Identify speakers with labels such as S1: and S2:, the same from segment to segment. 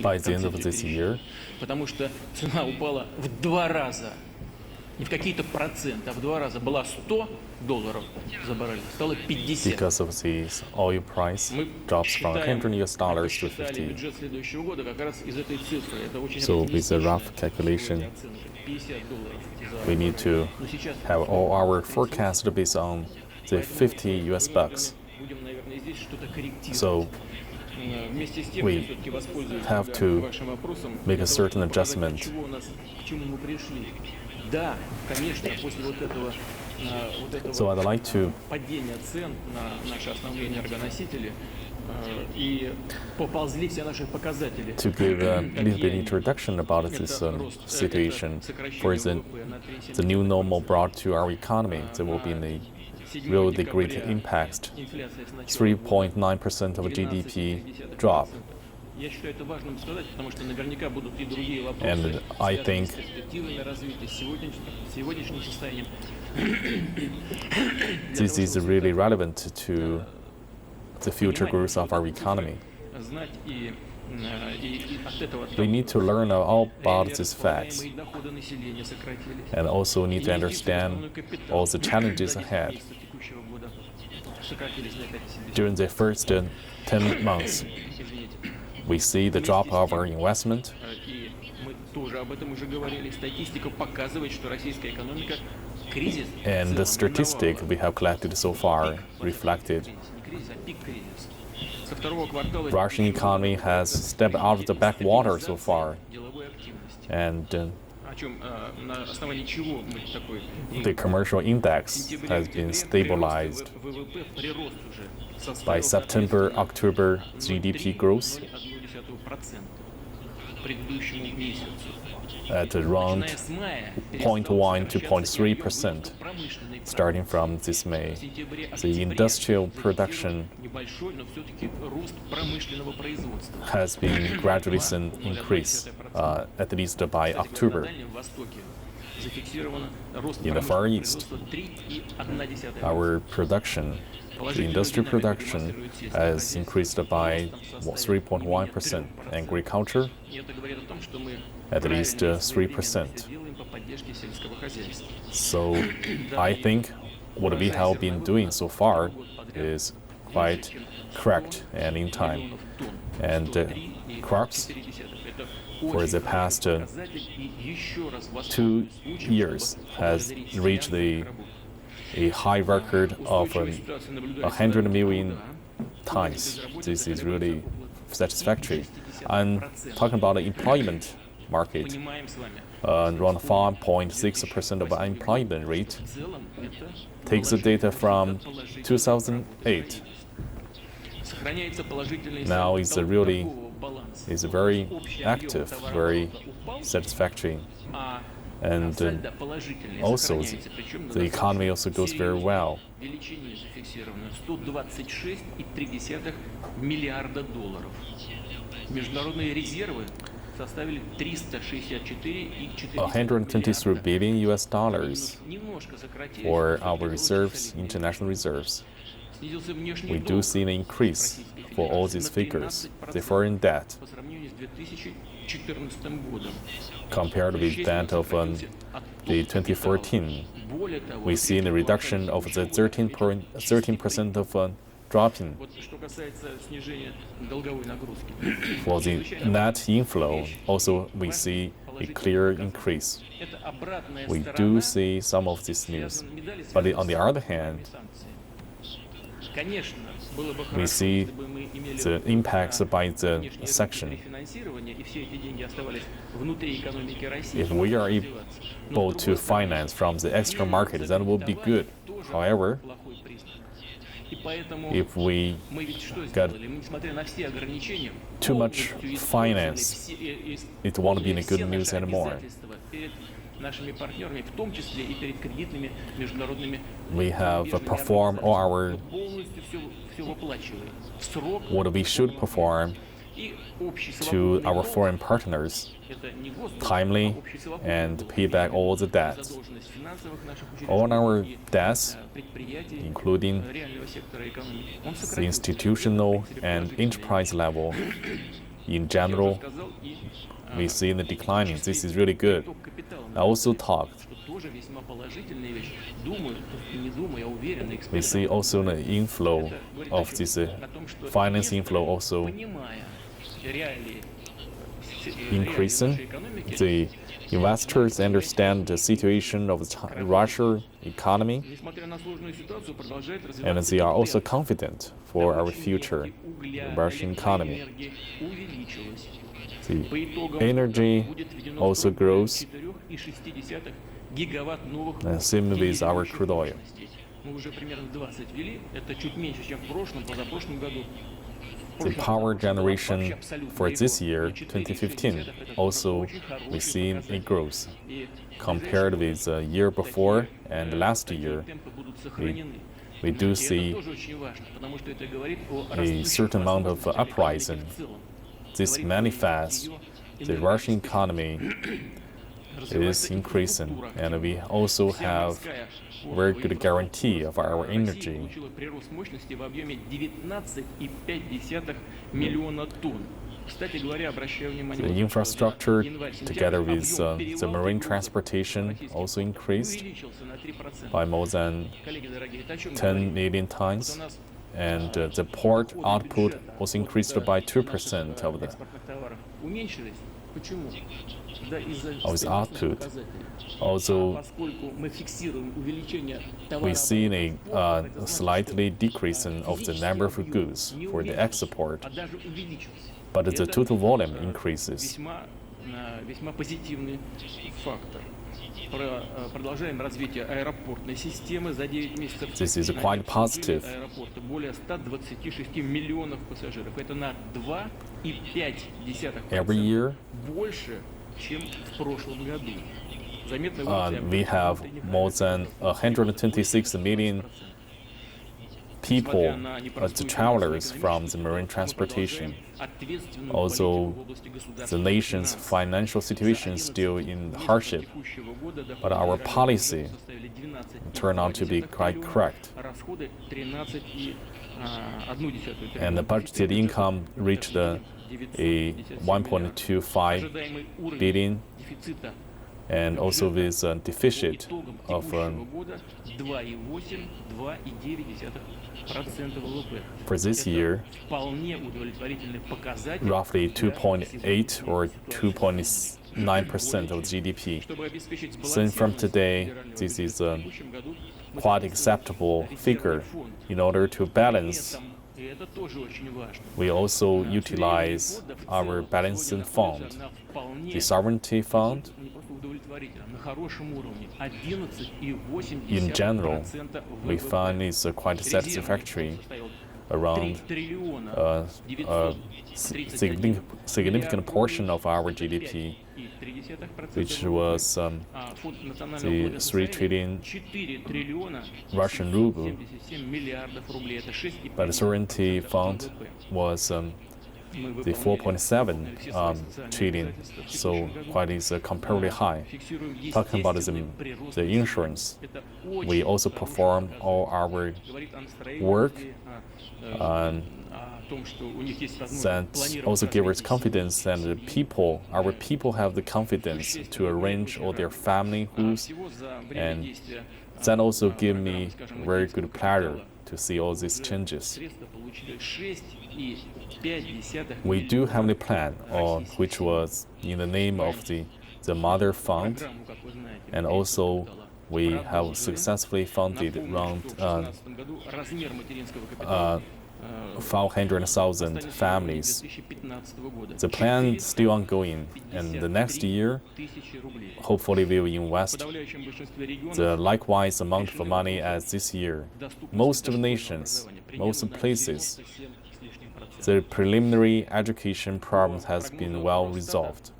S1: by the end of this year.
S2: Потому что цена упала в 2 раза. Не в какие-то проценты, а в 2 раза. Была $100 за баррель, стало 50.
S1: Because of the oil price drops from $100 to 50.
S2: Бюджет следующего года как раз из этой цифры. Это очень
S1: So with a rough calculation,
S2: $50
S1: we need to have all our forecasts based on the 50 US bucks.
S2: Будем, наверное, здесь что-то корректировать.
S1: So
S2: Вместе с тем,
S1: we
S2: я все-таки воспользуюсь
S1: have to
S2: вашим вопросом,
S1: make a
S2: для того,
S1: certain
S2: чтобы показать,
S1: adjustment.
S2: к чему мы пришли. Да, конечно, после вот этого
S1: So I'd like to
S2: падения цен на наши основные энергоносители и поползли все наши показатели.
S1: to give a little bit introduction about this situation. For the new normal brought to our economy, there will be a really great impact. 3.9% of GDP drop.
S2: Я считаю это важным сказать, потому что наверняка будут и другие вопросы,
S1: And I
S2: связанные
S1: think
S2: с перспективами развития, с сегодняшним состоянием.
S1: this is really relevant to the future growth of our economy.
S2: Знать и от этого
S1: We need to learn all about these facts
S2: реализуемые доходы населения сократились.
S1: and also need to understand all the challenges ahead.
S2: Текущего года сократились на 5,7.
S1: During the first 10 months,
S2: Извините.
S1: we see the drop of our investment,
S2: И мы тоже об этом уже говорили. Статистика показывает, что российская экономика кризис.
S1: and the statistic we have collected so far reflected
S2: Не кризис, а пик кризис. Со второго квартала
S1: Russian economy has stepped out of the backwater so far,
S2: деловой активности.
S1: and
S2: О чем, на основании чего мы такой
S1: the commercial index has been stabilized.
S2: ВВП прирост уже
S1: By
S2: составил
S1: September, October, GDP growth
S2: 0,1% предыдущему месяцу.
S1: at around
S2: Начиная с мая
S1: 0.1 to 0.3%,
S2: промышленный
S1: starting from this May.
S2: в сентябре, а в
S1: The
S2: сентябре
S1: industrial production
S2: небольшой, но все-таки рост промышленного производства.
S1: has been gradually increased, at least by
S2: На
S1: October.
S2: Дальнем Востоке зафиксировано рост
S1: In the Far East,
S2: промышленного производства 3,1%.
S1: our production, the industrial production, has increased by 3.1%. Agriculture,
S2: И это говорит о том, что мы
S1: at least
S2: правильно
S1: 3%.
S2: делаем по поддержке сельского хозяйства.
S1: So I think what we have been doing so far is quite correct and in time. And crops for the past 2 years has reached a high record of 100 million tons. This is really satisfactory. I'm talking about the employment market.
S2: Понимаем с вами,
S1: Around 5.6% of unemployment rate.
S2: в целом это
S1: Takes the data from 2008.
S2: сохраняется положительный
S1: Now
S2: салдо
S1: it's a really
S2: торгового баланса.
S1: is very
S2: Общий объем
S1: active, very
S2: товарооборота упал,
S1: satisfactory,
S2: а
S1: and
S2: сальдо положительное
S1: also
S2: сохраняется, причем
S1: the economy also goes very well.
S2: величине зафиксировано 126,3 миллиарда долларов. Международные резервы составили 364,4
S1: 123 billion US dollars
S2: немножко сократились.
S1: for our reserves, international reserves.
S2: Снизился внешний
S1: We do
S2: долг
S1: see an increase for all these figures. The foreign debt,
S2: по сравнению с 2014 годом.
S1: compared with that of the 2014,
S2: Более того,
S1: we see a reduction of the 13% of dropping.
S2: вот что касается снижения долговой нагрузки.
S1: For the net inflow, also we see a clear increase.
S2: Это обратная
S1: We
S2: сторона
S1: do see some of this news.
S2: медали,
S1: But on the other
S2: связанной
S1: hand,
S2: с санкциями. Конечно, было бы
S1: we
S2: хорошо,
S1: see
S2: если бы мы имели
S1: the impacts by the
S2: внешнее
S1: section.
S2: рефинансирование, и все эти деньги оставались внутри экономики России.
S1: If we are able to finance from the extra market, that would be good. However,
S2: Плохой признак. И поэтому
S1: if we
S2: мы ведь что
S1: got
S2: сделали? Мы, несмотря на все ограничения,
S1: too much
S2: полностью
S1: finance, it won't be in a good
S2: все
S1: news
S2: наши
S1: anymore.
S2: обязательства перед нашими партнерами, в том числе и перед кредитными международными
S1: We have performed all our
S2: полностью все выплачиваем. В срок
S1: what we should perform
S2: и общий
S1: to
S2: совокупный
S1: our
S2: долг,
S1: foreign partners
S2: это не госдолг,
S1: timely
S2: а общий совокупный
S1: and
S2: долг.
S1: pay back all the debts.
S2: Задолженность финансовых наших
S1: All
S2: учреждений
S1: our
S2: и,
S1: debts,
S2: предприятий,
S1: including
S2: реального сектора экономики, он
S1: the
S2: сократился.
S1: institutional and enterprise level, in general, we see the declining. This is really good. I also talked. We see also the inflow of this finance inflow also increasing. The investors understand the situation of the Russian economy, and they are also confident for our future Russian economy. The energy also grows, and same with our crude oil. The power generation for this year, 2015, also we see a growth. Compared with the year before and last year, we do see a certain amount of uprising. This manifests the Russian economy is increasing, and we also have very good guarantee of our energy. The infrastructure, together with the marine transportation, also increased by more than 10 million tons, and the port output was increased by 2% of the output. Also, we see a slightly decreasing of the number of goods for the export, but the total volume increases. This is quite positive. Every year, we have more than 126 million people, the travelers from the marine transportation. Also, the nation's financial situation is still in hardship, but our policy turned out to be quite correct. And the budgeted income reached a 1.25 billion, and also with a deficit of for this year, roughly 2.8 or 2.9% of GDP. So from today, this is a quite acceptable figure. In order to balance, we also utilize our balancing fund, the sovereignty fund. In general, we find it's quite satisfactory, around a significant portion of our GDP, which was the 3 trillion Russian ruble. But the sovereignty fund was the 4.7 trillion, so quite is comparatively high. Talking about the insurance, we also perform all our work, and that also gives us confidence, and our people have the confidence to arrange all their family goods, and that also gives me very good pleasure to see all these changes. We do have a plan, which was in the name of the Mother Fund, and also we have successfully funded around 500,000 families. The plan is still ongoing, and the next year, hopefully we will invest the likewise amount of money as this year. Most of the nations, most places, the preliminary education problem has been well resolved.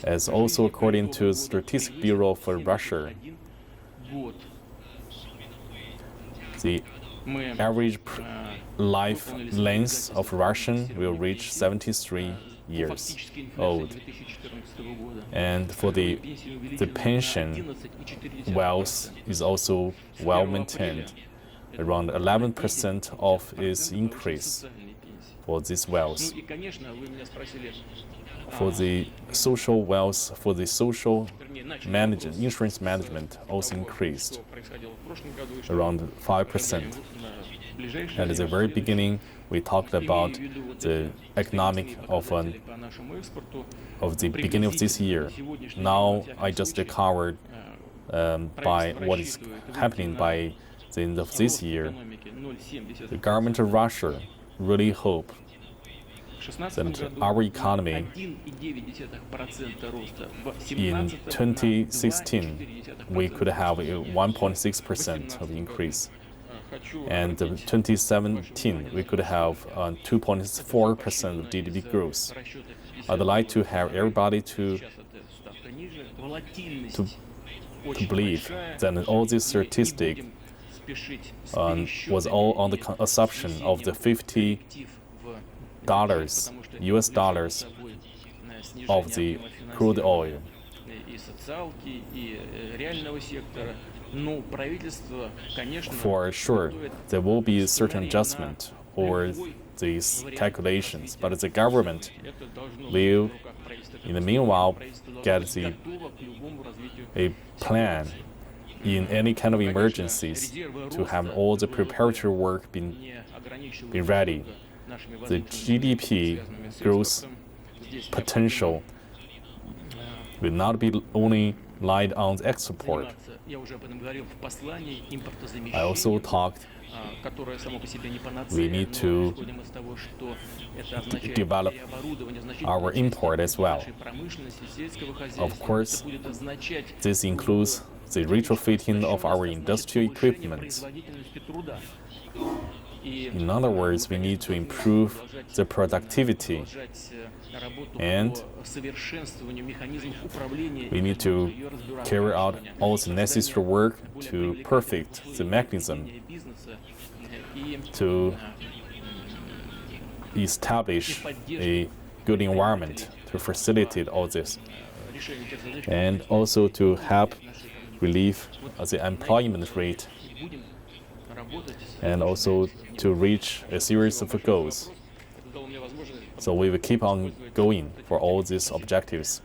S1: As also according to the Statistics Bureau for Russia, the average life length of Russian will reach 73 years old. And for the pension wealth is also well maintained, around 11% of its increase. for this wealth.
S2: И, конечно, вы меня спросили,
S1: For the social wealth, for the social
S2: начали
S1: insurance management also
S2: того,
S1: increased
S2: что происходило в прошлом году и что
S1: around 5%.
S2: ожидаем на ближайшие
S1: And at the very beginning, we talked about the economic of
S2: по нашему экспорту.
S1: the beginning of this year. Now I just covered by what is happening by the end of this year. The government of Russia really hope that our economy in 2016 we could have a 1.6% of increase, and in 2017 we could have 2.4% of GDP growth. I'd like to have everybody to believe that all this statistic was all on the assumption of the $50 US dollars of the crude oil. For sure, there will be a certain adjustment or these calculations, but the government will, in the meanwhile, get a plan in any kind of emergencies to have all the preparatory work be ready. The GDP growth potential will not be only lied on the export. I also talked we need to develop our import as well. Of course, this includes the retrofitting of our industrial equipment. In other words, we need to improve the productivity, and we need to carry out all the necessary work to perfect the mechanism to establish a good environment to facilitate all this, and also to help relieve the employment rate, and also to reach a series of goals. So we will keep on going for all these objectives.